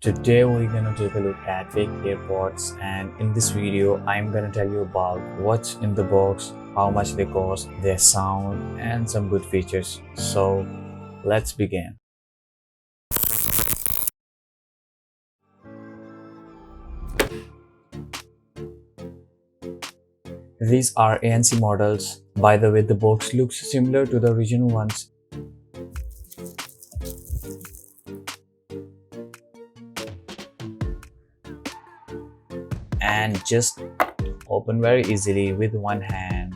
Today we're gonna take a look at fake AirPods, and in this video I'm gonna tell you about what's in the box, how much they cost, their sound and some good features. So let's begin. These are ANC models. By the way, the box looks similar to the original ones. And just open very easily with one hand.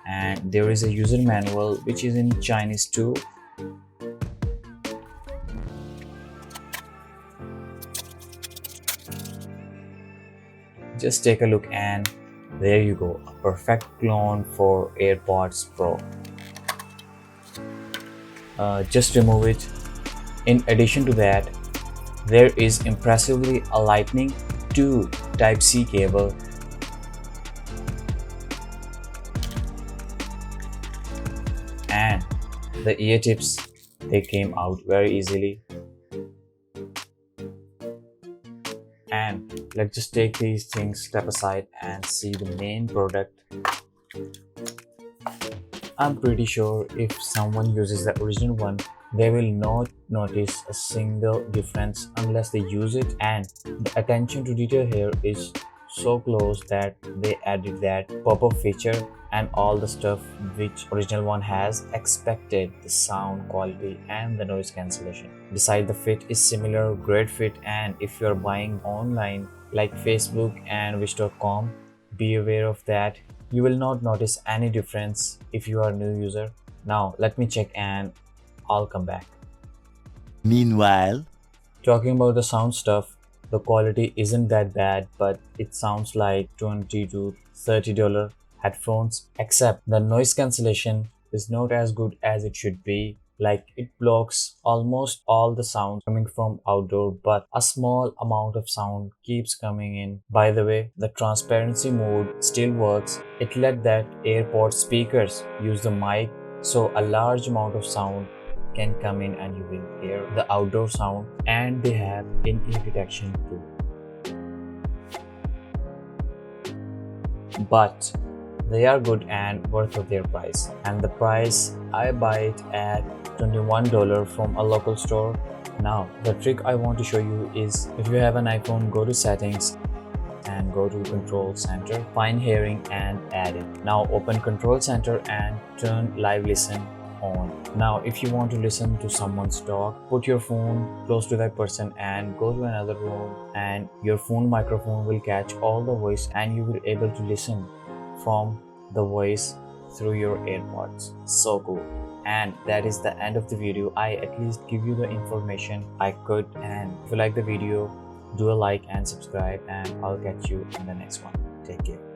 And there is a user manual which is in Chinese too. Just take a look and there you go, a perfect clone for AirPods Pro. Just remove it. In addition to that, there is impressively a Lightning 2 Type-C cable, and the ear tips, they came out very easily. And let's just take these things step aside and see the main product. I'm pretty sure if someone uses the original one, they will not notice a single difference unless they use it, and the attention to detail here is so close that they added that pop-up feature and all the stuff which original one has, expected the sound quality and the noise cancellation. Besides, the fit is similar, great fit, and if you're buying online like Facebook and wish.com, be aware of that. You will not notice any difference if you are a new user. Now let me check and I'll come back. Meanwhile, talking about the sound stuff, the quality isn't that bad, but it sounds like $20 to $30 headphones, except the noise cancellation is not as good as it should be. Like, it blocks almost all the sound coming from outdoor, but a small amount of sound keeps coming in. By the way, the transparency mode still works. It let that AirPods speakers use the mic, so a large amount of sound can come in and you will hear the outdoor sound, and they have in-ear detection too. But they are good and worth of their price, and the price I buy it at $21 from a local store. Now the trick I want to show you is, if you have an iPhone, go to settings and go to control center, find hearing and add it. Now open control center and turn live listen on. Now if you want to listen to someone's talk, put your phone close to that person and go to another room, and your phone microphone will catch all the voice and you will be able to listen from the voice through your AirPods. So cool. And that is the end of the video. I at least give you the information I could, and if you like the video, do a like and subscribe, and I'll catch you in the next one. Take care.